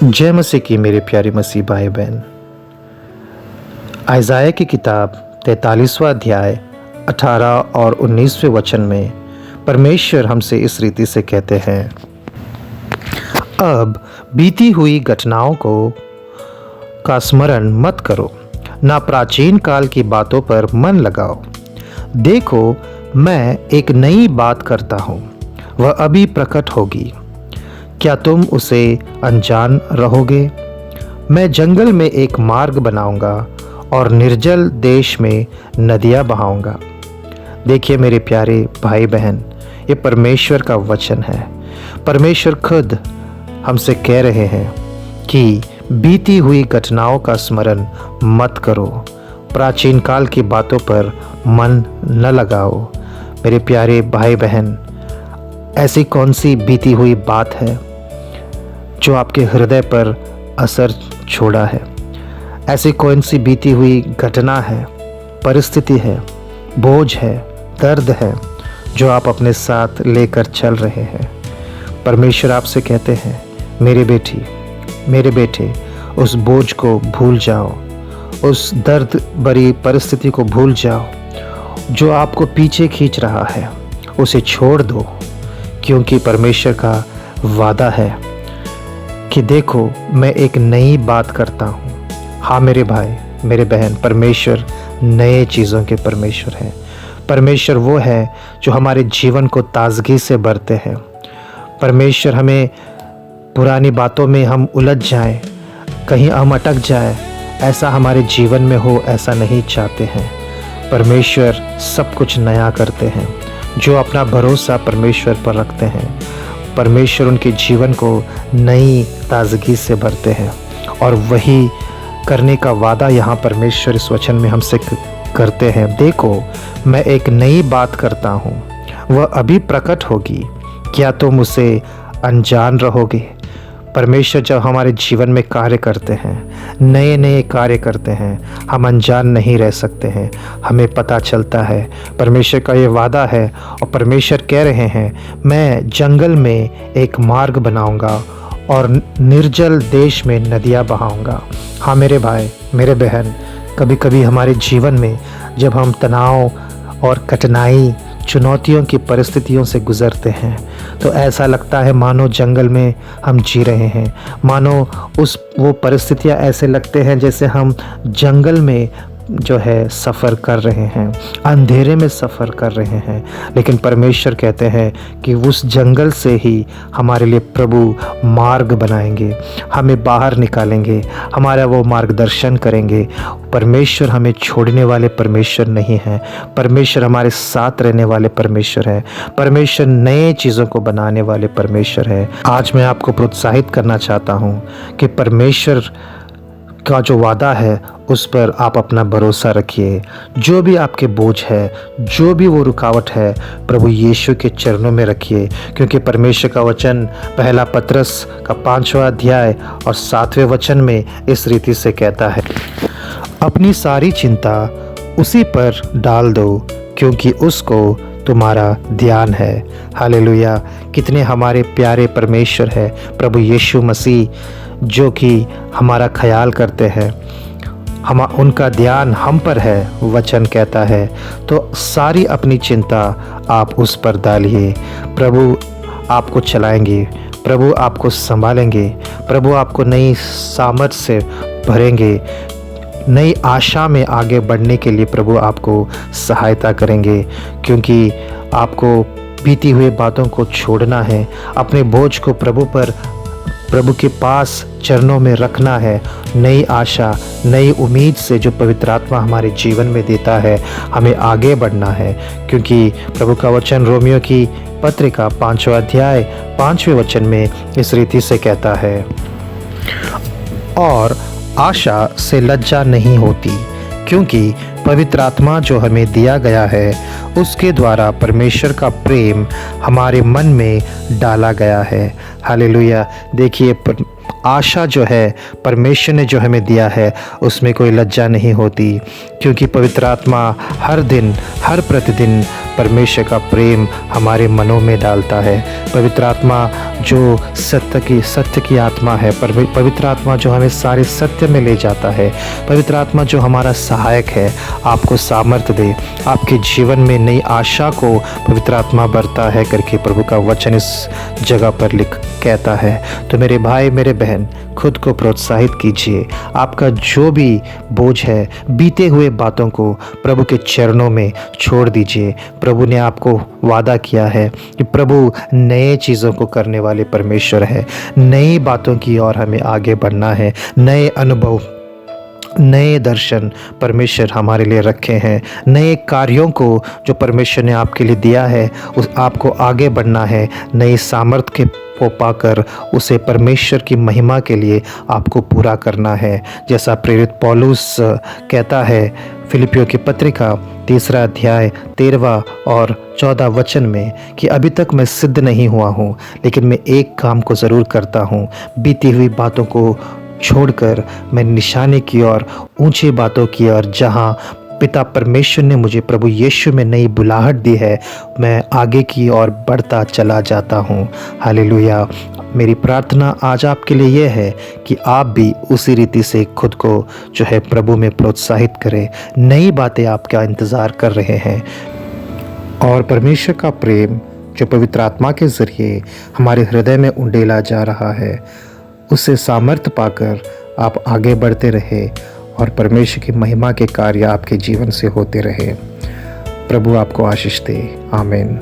जय मसीह की मेरे प्यारे मसीह भाई बहन। आइज़ाया की किताब 43वां अध्याय 18 और 19वें वचन में परमेश्वर हमसे इस रीति से कहते हैं, अब बीती हुई घटनाओं का स्मरण मत करो, ना प्राचीन काल की बातों पर मन लगाओ। देखो, मैं एक नई बात करता हूँ, वह अभी प्रकट होगी, क्या तुम उसे अनजान रहोगे? मैं जंगल में एक मार्ग बनाऊंगा और निर्जल देश में नदियां बहाऊंगा। देखिए मेरे प्यारे भाई बहन, ये परमेश्वर का वचन है। परमेश्वर खुद हमसे कह रहे हैं कि बीती हुई घटनाओं का स्मरण मत करो, प्राचीन काल की बातों पर मन न लगाओ। मेरे प्यारे भाई बहन, ऐसी कौन सी बीती हुई बात है जो आपके हृदय पर असर छोड़ा है? ऐसी कौन सी बीती हुई घटना है, परिस्थिति है, बोझ है, दर्द है जो आप अपने साथ लेकर चल रहे हैं? परमेश्वर आपसे कहते हैं, मेरे बेटी, मेरे बेटे, उस बोझ को भूल जाओ, उस दर्द भरी परिस्थिति को भूल जाओ जो आपको पीछे खींच रहा है, उसे छोड़ दो। क्योंकि परमेश्वर का वादा है कि देखो, मैं एक नई बात करता हूँ। हाँ मेरे भाई, मेरे बहन, परमेश्वर नए चीज़ों के परमेश्वर है। परमेश्वर वो है जो हमारे जीवन को ताजगी से भरते हैं। परमेश्वर हमें पुरानी बातों में हम उलझ जाएं, कहीं हम अटक जाएं, ऐसा हमारे जीवन में हो, ऐसा नहीं चाहते हैं। परमेश्वर सब कुछ नया करते हैं। जो अपना भरोसा परमेश्वर पर रखते हैं, परमेश्वर उनके जीवन को नई ताजगी से भरते हैं। और वही करने का वादा यहाँ परमेश्वर इस वचन में हमसे करते हैं। देखो, मैं एक नई बात करता हूँ, वह अभी प्रकट होगी, क्या तुम उसे अनजान रहोगे? परमेश्वर जब हमारे जीवन में कार्य करते हैं, नए नए कार्य करते हैं, हम अनजान नहीं रह सकते हैं, हमें पता चलता है। परमेश्वर का ये वादा है और परमेश्वर कह रहे हैं, मैं जंगल में एक मार्ग बनाऊंगा और निर्जल देश में नदियां बहाऊंगा। हाँ मेरे भाई, मेरे बहन, कभी कभी हमारे जीवन में जब हम तनाव और कठिनाई, चुनौतियों की परिस्थितियों से गुज़रते हैं तो ऐसा लगता है मानो जंगल में हम जी रहे हैं, मानो वो परिस्थितियां ऐसे लगते हैं जैसे हम जंगल में जो है सफ़र कर रहे हैं, अंधेरे में सफ़र कर रहे हैं। लेकिन परमेश्वर कहते हैं कि उस जंगल से ही हमारे लिए प्रभु मार्ग बनाएंगे, हमें बाहर निकालेंगे, हमारा वो मार्गदर्शन करेंगे। परमेश्वर हमें छोड़ने वाले परमेश्वर नहीं हैं, परमेश्वर हमारे साथ रहने वाले परमेश्वर हैं, परमेश्वर नए चीज़ों को बनाने वाले परमेश्वर है। आज मैं आपको प्रोत्साहित करना चाहता हूँ कि परमेश्वर का जो वादा है उस पर आप अपना भरोसा रखिए। जो भी आपके बोझ है, जो भी वो रुकावट है, प्रभु यीशु के चरणों में रखिए। क्योंकि परमेश्वर का वचन पहला पतरस का 5वां अध्याय और 7वें वचन में इस रीति से कहता है, अपनी सारी चिंता उसी पर डाल दो, क्योंकि उसको तुम्हारा ध्यान है। हालेलुया! कितने हमारे प्यारे परमेश्वर है प्रभु यीशु मसीह, जो कि हमारा ख्याल करते हैं, उनका ध्यान हम पर है, वचन कहता है। तो सारी अपनी चिंता आप उस पर डालिए। प्रभु आपको चलाएंगे, प्रभु आपको संभालेंगे, प्रभु आपको नई सामर्थ्य से भरेंगे, नई आशा में आगे बढ़ने के लिए प्रभु आपको सहायता करेंगे। क्योंकि आपको बीती हुई बातों को छोड़ना है, अपने बोझ को प्रभु के पास चरणों में रखना है। नई आशा, नई उम्मीद से जो पवित्र आत्मा हमारे जीवन में देता है, हमें आगे बढ़ना है। क्योंकि प्रभु का वचन रोमियो की पत्रिका 5वां अध्याय 5वें वचन में इस रीति से कहता है, और आशा से लज्जा नहीं होती, क्योंकि पवित्र आत्मा जो हमें दिया गया है उसके द्वारा परमेश्वर का प्रेम हमारे मन में डाला गया है। हालेलुया! देखिए, आशा जो है परमेश्वर ने जो हमें दिया है उसमें कोई लज्जा नहीं होती, क्योंकि पवित्र आत्मा हर दिन हर प्रतिदिन परमेश्वर का प्रेम हमारे मनों में डालता है। पवित्र आत्मा जो सत्य की आत्मा है, पवित्र आत्मा जो हमें सारे सत्य में ले जाता है, पवित्र आत्मा जो हमारा सहायक है, आपको सामर्थ्य दे, आपके जीवन में नई आशा को पवित्र आत्मा भरता है करके प्रभु का वचन इस जगह पर कहता है। तो मेरे भाई मेरे बहन, खुद को प्रोत्साहित कीजिए। आपका जो भी बोझ है, बीते हुए बातों को प्रभु के चरणों में छोड़ दीजिए। प्रभु ने आपको वादा किया है कि प्रभु नए चीज़ों को करने वाले परमेश्वर है। नई बातों की ओर हमें आगे बढ़ना है। नए अनुभव, नए दर्शन परमेश्वर हमारे लिए रखे हैं। नए कार्यों को जो परमेश्वर ने आपके लिए दिया है उस आपको आगे बढ़ना है। नई सामर्थ्य को पाकर उसे परमेश्वर की महिमा के लिए आपको पूरा करना है। जैसा प्रेरित पौलुस कहता है फिलिपियों की पत्रिका 3 अध्याय 13 और 14 वचन में कि अभी तक मैं सिद्ध नहीं हुआ हूँ, लेकिन मैं एक काम को ज़रूर करता हूँ, बीती हुई बातों को छोड़कर मैं निशाने की ओर, ऊंची बातों की ओर, जहां पिता परमेश्वर ने मुझे प्रभु यीशु में नई बुलाहट दी है, मैं आगे की ओर बढ़ता चला जाता हूं। हालेलुया। मेरी प्रार्थना आज आपके लिए यह है कि आप भी उसी रीति से खुद को जो है प्रभु में प्रोत्साहित करें। नई बातें आपका इंतज़ार कर रहे हैं और परमेश्वर का प्रेम जो पवित्र आत्मा के ज़रिए हमारे हृदय में उंडेला जा रहा है, उससे सामर्थ्य पाकर आप आगे बढ़ते रहे और परमेश्वर की महिमा के कार्य आपके जीवन से होते रहे। प्रभु आपको आशीष दे। आमीन।